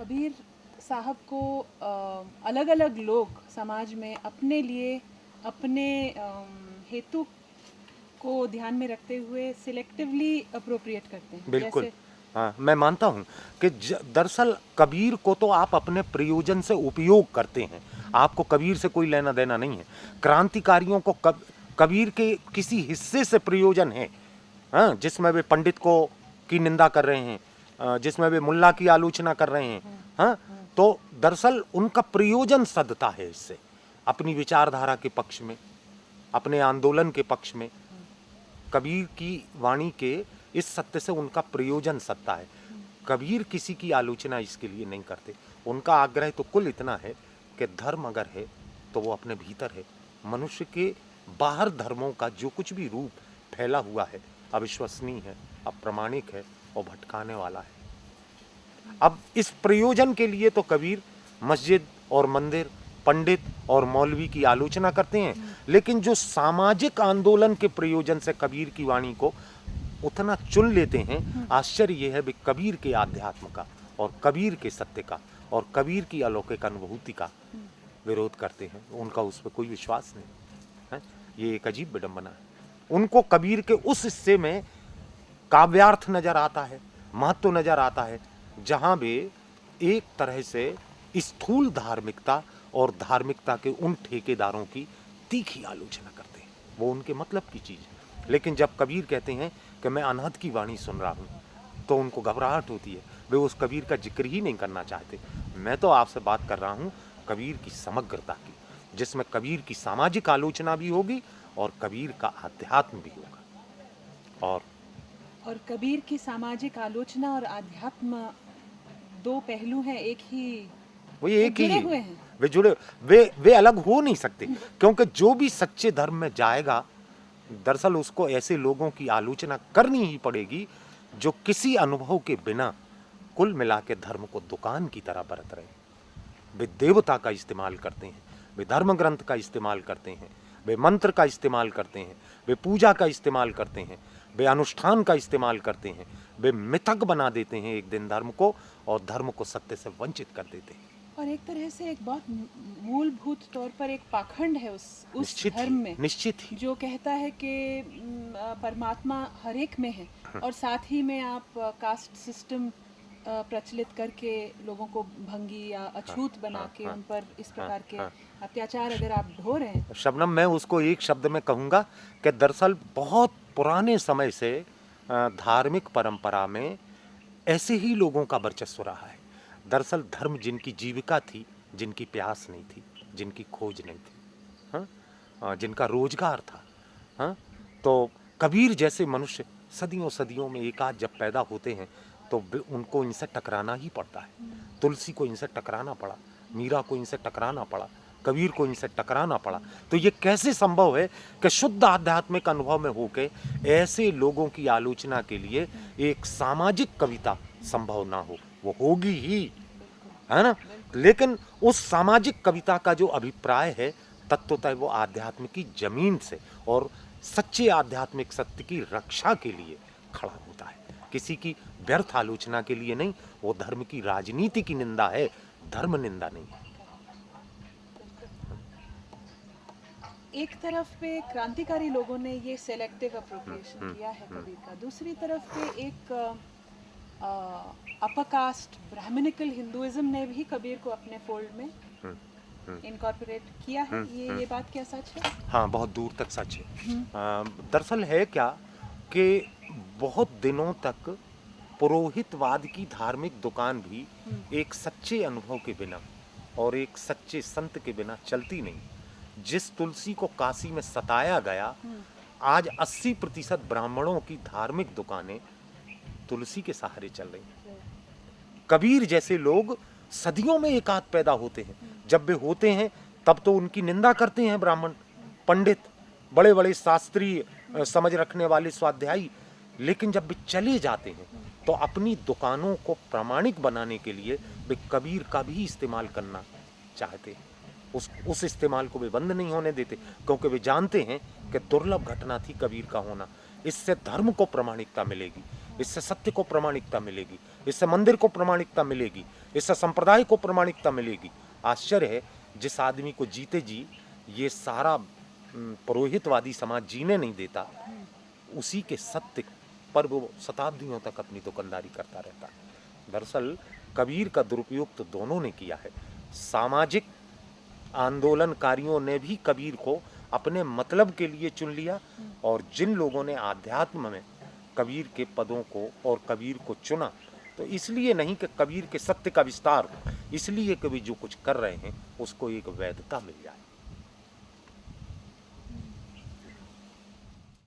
कबीर साहब को अलग अलग लोग समाज में अपने लिए अपने हेतु को ध्यान में रखते हुए सिलेक्टिवली अप्रोप्रिएट करते हैं। बिल्कुल। जैसे हाँ, मैं मानता हूँ कि दरअसल कबीर को तो आप अपने प्रयोजन से उपयोग करते हैं, आपको कबीर से कोई लेना देना नहीं है। क्रांतिकारियों को कबीर के किसी हिस्से से प्रयोजन है, हाँ, जिसमें वे पंडित को की निंदा कर रहे हैं, जिसमें वे मुल्ला की आलोचना कर रहे हैं, हाँ, तो दरअसल उनका प्रयोजन सदता है इससे, अपनी विचारधारा के पक्ष में, अपने आंदोलन के पक्ष में। कबीर की वाणी के इस सत्य से उनका प्रयोजन सत्ता है। कबीर किसी की आलोचना इसके लिए नहीं करते। उनका आग्रह तो कुल इतना है कि धर्म अगर है तो वो अपने भीतर है। मनुष्य के बाहर धर्मों का जो कुछ भी रूप फैला हुआ है अविश्वसनीय है, अप्रामाणिक है और भटकाने वाला है। अब इस प्रयोजन के लिए तो कबीर मस्जिद और मंदिर, पंडित और मौलवी की आलोचना करते हैं, लेकिन जो सामाजिक आंदोलन के प्रयोजन से कबीर की वाणी को उतना चुन लेते हैं, आश्चर्य यह है कि कबीर के आध्यात्म का और कबीर के सत्य का और कबीर की अलौकिक अनुभूति का विरोध करते हैं। उनका उस पर कोई विश्वास नहीं है। ये एक अजीब विडंबना है। उनको कबीर के उस हिस्से में काव्यार्थ नजर आता है, महत्व नजर आता है, जहां वे एक तरह से स्थूल धार्मिकता और धार्मिकता के उन ठेकेदारों की तीखी आलोचना करते हैं। वो उनके मतलब की चीज है। लेकिन जब कबीर कहते हैं कि मैं अनहद की वाणी सुन रहा हूं, तो उनको घबराहट होती है। वे उस कबीर का जिक्र ही नहीं करना चाहते। मैं तो आपसे बात कर रहा हूं कबीर की समग्रता की, जिसमें कबीर की सामाजिक आलोचना भी होगी और कबीर का अध्यात्म भी होगा। और कबीर की सामाजिक आलोचना और आध्यात्म दो पहलू हैं, एक ही वो एक ही जुड़े है। हुए हैं। वे अलग हो नहीं सकते, क्योंकि जो भी सच्चे धर्म में जाएगा दरअसल उसको ऐसे लोगों की आलोचना करनी ही पड़ेगी जो किसी अनुभव के बिना कुल मिला के धर्म को दुकान की तरह बरत रहे हैं। वे देवता का इस्तेमाल करते हैं, वे धर्म ग्रंथ का इस्तेमाल करते हैं, वे मंत्र का इस्तेमाल करते हैं, वे पूजा का इस्तेमाल करते हैं, वे अनुष्ठान का इस्तेमाल करते हैं, वे मिथक बना देते हैं एक दिन धर्म को, और धर्म को सत्य से वंचित कर देते हैं। और एक तरह से एक बहुत मूलभूत तौर पर एक पाखंड है उस धर्म में, निश्चित ही जो कहता है कि परमात्मा हर एक में है, और साथ ही में आप कास्ट सिस्टम प्रचलित करके लोगों को भंगी या अछूत बना के उन पर इस प्रकार के अत्याचार अगर आप ढो रहे हैं। शबनम, मैं उसको एक शब्द में कहूँगा कि दरअसल बहुत पुराने समय से धार्मिक परंपरा में ऐसे ही लोगों का वर्चस्व रहा है। दरअसल धर्म जिनकी जीविका थी, जिनकी प्यास नहीं थी, जिनकी खोज नहीं थी, हाँ, जिनका रोजगार था, हाँ, तो कबीर जैसे मनुष्य सदियों सदियों में एक आध जब पैदा होते हैं तो उनको इनसे टकराना ही पड़ता है। तुलसी को इनसे टकराना पड़ा, मीरा को इनसे टकराना पड़ा, कबीर को इनसे टकराना पड़ा। तो ये कैसे संभव है कि शुद्ध आध्यात्मिक अनुभव में होके ऐसे लोगों की आलोचना के लिए एक सामाजिक कविता संभव ना हो? वो होगी ही, है ना। लेकिन उस सामाजिक कविता का जो अभिप्राय है तत्वतः वो आध्यात्म की जमीन से और सच्चे आध्यात्मिक सत्य की रक्षा के लिए खड़ा होता है, किसी की व्यर्थ आलोचना के लिए नहीं। वो धर्म की राजनीति की निंदा है, धर्म निंदा नहीं है। एक तरफ पे क्रांतिकारी लोगों ने ये सेलेक्टिव अप्रोप्रिएशन किया है कबीर का, दूसरी तरफ पे एक अपर कास्ट ब्राह्मणिकल हिंदुइज्म ने भी कबीर को अपने फोल्ड में इनकॉर्पोरेट किया है। ये बात क्या सच है? हाँ, बहुत दूर तक सच है। दरअसल है क्या कि बहुत दिनों तक पुरोहितवाद की धार्मिक दुकान भी एक सच्चे अनुभव के बिना और एक सच्चे संत के बिना चलती नहीं। जिस तुलसी को काशी में सताया गया, आज 80% ब्राह्मणों की धार्मिक दुकानें तुलसी के सहारे चल रही हैं। कबीर जैसे लोग सदियों में एक आध पैदा होते हैं, जब वे होते हैं तब तो उनकी निंदा करते हैं ब्राह्मण, पंडित, बड़े बड़े शास्त्रीय समझ रखने वाले स्वाध्यायी, लेकिन जब वे चले जाते हैं तो अपनी दुकानों को प्रामाणिक बनाने के लिए वे कबीर का भी इस्तेमाल करना चाहते हैं। उस इस्तेमाल को वे बंद नहीं होने देते, क्योंकि वे जानते हैं कि दुर्लभ घटना थी कबीर का होना, इससे धर्म को प्रामाणिकता मिलेगी, इससे सत्य को प्रामाणिकता मिलेगी, इससे मंदिर को प्रामाणिकता मिलेगी, इससे संप्रदाय को प्रामाणिकता मिलेगी। आश्चर्य है, जिस आदमी को जीते जी ये सारा पुरोहितवादी समाज जीने नहीं देता, उसी के सत्य पर वो शताब्दियों तक अपनी दुकानदारी करता रहता है। दरअसल कबीर का दुरुपयोग तो दोनों ने किया है। सामाजिक आंदोलनकारियों ने भी कबीर को अपने मतलब के लिए चुन लिया, और जिन लोगों ने आध्यात्म में कबीर के पदों को और कबीर को चुना, तो इसलिए नहीं कि कबीर के सत्य का विस्तार हो, इसलिए कभी जो कुछ कर रहे हैं उसको एक वैधता मिल जाए।